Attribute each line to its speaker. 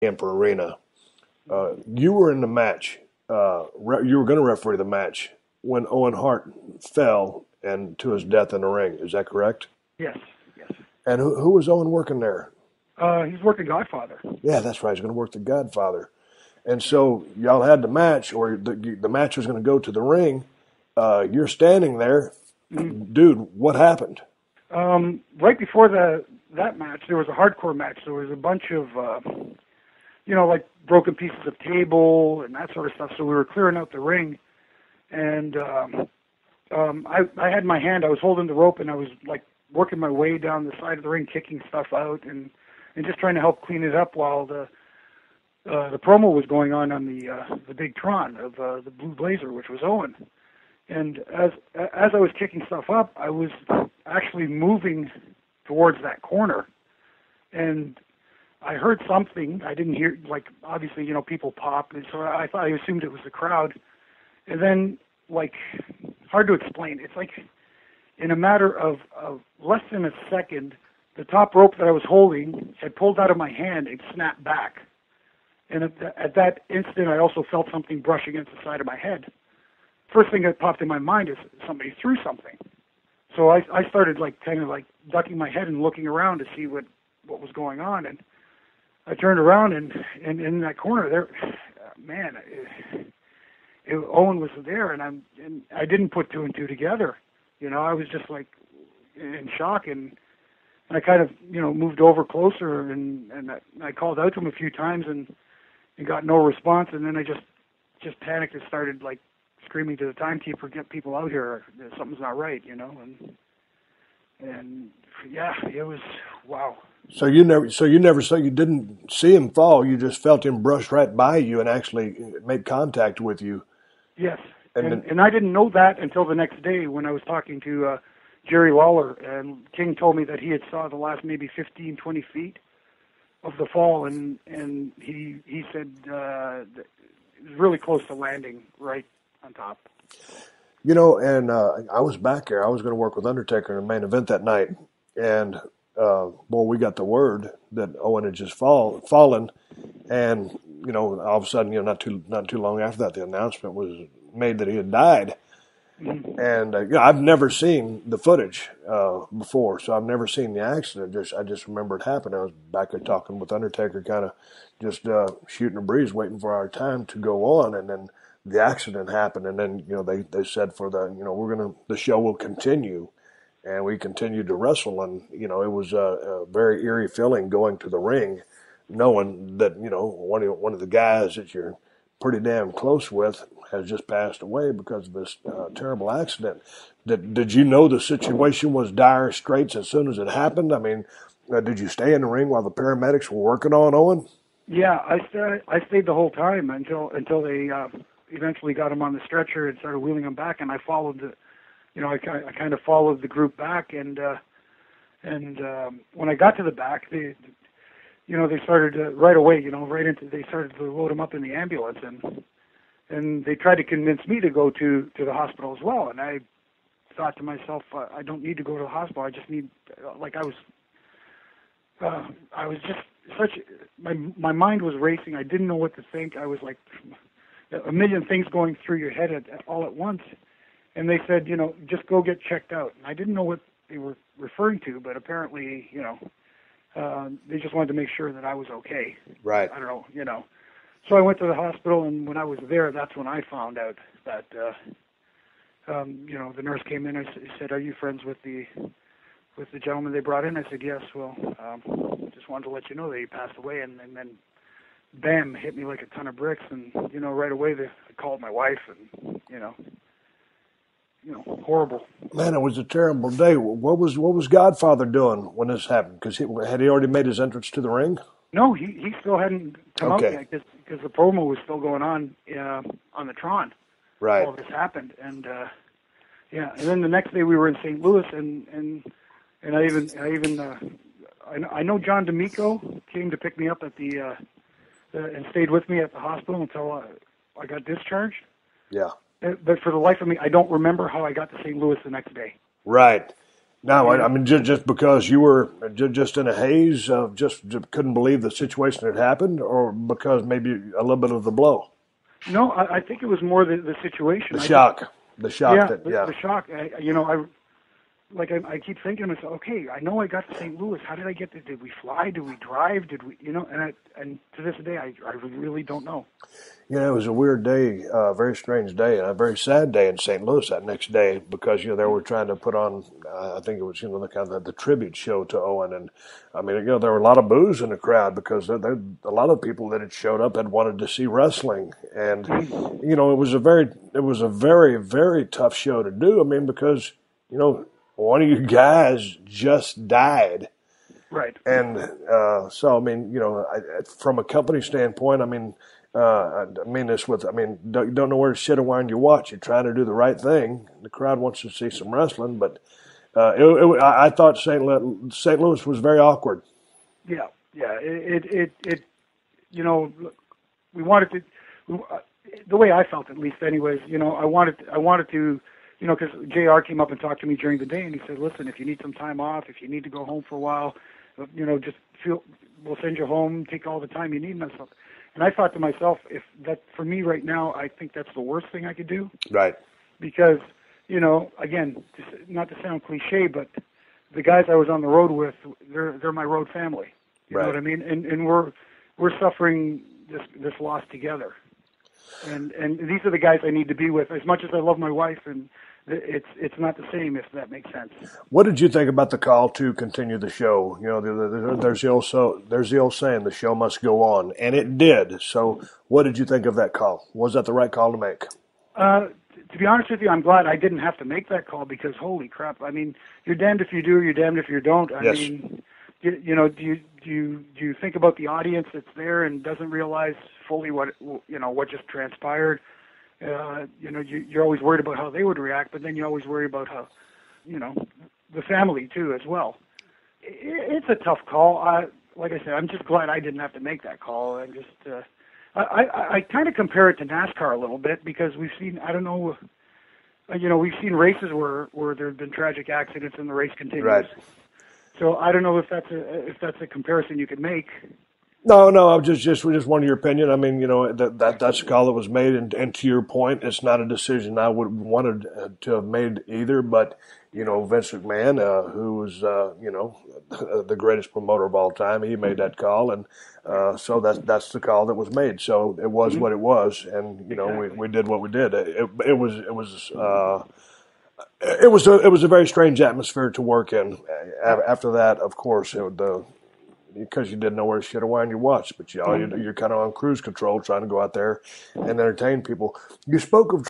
Speaker 1: Camper Arena. You were in the match. You were going to referee the match when Owen Hart fell and to his death in the ring. Is that correct?
Speaker 2: Yes, yes.
Speaker 1: And who was Owen working there?
Speaker 2: He's working Godfather.
Speaker 1: Yeah, that's right. He's going to work the Godfather. And
Speaker 2: Yeah.
Speaker 1: so y'all had the match, or the match was going to go to the ring. You're standing there,
Speaker 2: Mhm.
Speaker 1: dude. What happened?
Speaker 2: Right before that match, there was a hardcore match. There was a bunch of, like broken pieces of table and that sort of stuff. So we were clearing out the ring, and I had my hand. I was holding the rope, and I was like working my way down the side of the ring, kicking stuff out, and just trying to help clean it up while the promo was going on the big Tron of the Blue Blazer, which was Owen. And as I was kicking stuff up, I was actually moving towards that corner, and I heard something. I didn't hear, like, obviously, people pop, and so I assumed it was the crowd. And then, like, hard to explain. It's like in a matter of less than a second, the top rope that I was holding had pulled out of my hand and snapped back. And at that instant, I also felt something brush against the side of my head. First thing that popped in my mind is somebody threw something. So I started like kind of like ducking my head and looking around to see what was going on. And I turned around and in that corner there, man, Owen was there, and I didn't put two and two together. I was just like in shock, and I kind of moved over closer, and I called out to him a few times and got no response, and then I just panicked and started like screaming to the timekeeper, "Get people out here! Something's not right," and yeah, it was wow.
Speaker 1: So you didn't see him fall. You just felt him brush right by you and actually make contact with you.
Speaker 2: Yes,
Speaker 1: And
Speaker 2: and
Speaker 1: then,
Speaker 2: and I didn't know that until the next day when I was talking to Jerry Lawler, and King told me that he had saw the last maybe 15, 20 feet of the fall, and he said that it was really close to landing right on top.
Speaker 1: and I was back there. I was going to work with Undertaker in the main event that night, and boy, we got the word that Owen had just fallen, and all of a sudden, not too long after that, the announcement was made that he had died.
Speaker 2: Mhm.
Speaker 1: And I've never seen the footage before, so I've never seen the accident. I just remember it happened. I was back there talking with Undertaker, kind of just shooting a breeze, waiting for our time to go on, and then the accident happened. And then they said for the show will continue, and we continued to wrestle, and it was a very eerie feeling going to the ring, knowing that one of the guys that you're pretty damn close with has just passed away because of this terrible accident. Did you know the situation was dire straits as soon as it happened? I mean, did you stay in the ring while the paramedics were working on Owen?
Speaker 2: Yeah, I stayed the whole time until they eventually got him on the stretcher and started wheeling him back, and I followed I kind of followed the group back, and when I got to the back, they started right away, they started to load him up in the ambulance, and they tried to convince me to go to the hospital as well, and I thought to myself, I don't need to go to the hospital. I just need, like I was just such, my mind was racing. I didn't know what to think. I was like a million things going through your head all at once. And they said, just go get checked out. And I didn't know what they were referring to, but apparently, they just wanted to make sure that I was okay.
Speaker 1: Right.
Speaker 2: I don't know. So I went to the hospital, and when I was there, that's when I found out that, the nurse came in and said, "Are you friends with the gentleman they brought in?" I said, "Yes." Well, just wanted to let you know that he passed away, and then bam, hit me like a ton of bricks, and right away I called my wife, and horrible.
Speaker 1: Man, it was a terrible day. What was Godfather doing when this happened? Because had he already made his entrance to the ring?
Speaker 2: No, he still hadn't come out
Speaker 1: Okay.
Speaker 2: yet because the promo was still going on the Tron.
Speaker 1: Right.
Speaker 2: All this happened, and yeah, and then the next day we were in St. Louis, and I know John D'Amico came to pick me up at and stayed with me at the hospital until I got discharged.
Speaker 1: Yeah.
Speaker 2: But for the life of me, I don't remember how I got to St. Louis the next day.
Speaker 1: Right. No,
Speaker 2: You know,
Speaker 1: I mean just because you were just in a haze of just couldn't believe the situation had happened, or because maybe a little bit of the blow,
Speaker 2: no, I think it was more the situation.
Speaker 1: the
Speaker 2: I just,
Speaker 1: shock, the shock
Speaker 2: yeah,
Speaker 1: that yeah.
Speaker 2: the shock. I keep thinking to myself, okay, I know I got to St. Louis. How did I get there? Did we fly? Did we drive? Did we, and to this day, I really don't know.
Speaker 1: It was a weird day, very strange day, and a very sad day in St. Louis that next day because they were trying to put on, I think it was the kind of the tribute show to Owen, and I mean there were a lot of boos in the crowd because a lot of people that had showed up had wanted to see wrestling, and it was a very very tough show to do. I mean because one of you guys just died.
Speaker 2: Right.
Speaker 1: And so, I mean, from a company standpoint, I mean, I mean this with, I mean, you don't know where to sit or wind your watch. You're trying to do the right thing. The crowd wants to see some wrestling, but I thought St. Louis was very awkward.
Speaker 2: Yeah. Yeah. We wanted to, the way I felt at least, anyways. I wanted to. Because JR came up and talked to me during the day, and he said, "Listen, if you need some time off, if you need to go home for a while, just we'll send you home. Take all the time you need." And I thought to myself, if that for me right now, I think that's the worst thing I could do.
Speaker 1: Right.
Speaker 2: Because again, not to sound cliche, but the guys I was on the road with, they're my road family. You know what I mean? And we're suffering this loss together. And these are the guys I need to be with. As much as I love my wife, and it's not the same, if that makes sense.
Speaker 1: What did you think about the call to continue the show? There's the old saying, the show must go on, and it did. So, what did you think of that call? Was that the right call to make?
Speaker 2: To be honest with you, I'm glad I didn't have to make that call because holy crap! I mean, you're damned if you do, you're damned if you don't. I mean, do you think about the audience that's there and doesn't realize fully what just transpired? You're always worried about how they would react, but then you always worry about how, the family too as well. It's a tough call. Like I said, I'm just glad I didn't have to make that call. And just, I kind of compare it to NASCAR a little bit because we've seen, I don't know, we've seen races where there have been tragic accidents and the race continues.
Speaker 1: Right.
Speaker 2: So I don't know if that's a comparison you could make.
Speaker 1: No, I'm just wanted your opinion. I mean, that's a call that was made, and to your point, it's not a decision I would wanted to have made either. But Vince McMahon, who was the greatest promoter of all time, he made that call, and so that's the call that was made. So it was what it was, and we did what we did. It was a very strange atmosphere to work in. After that, of course, because you didn't know where to sit or wind your watch, but you're kind of on cruise control, trying to go out there and entertain people. You spoke of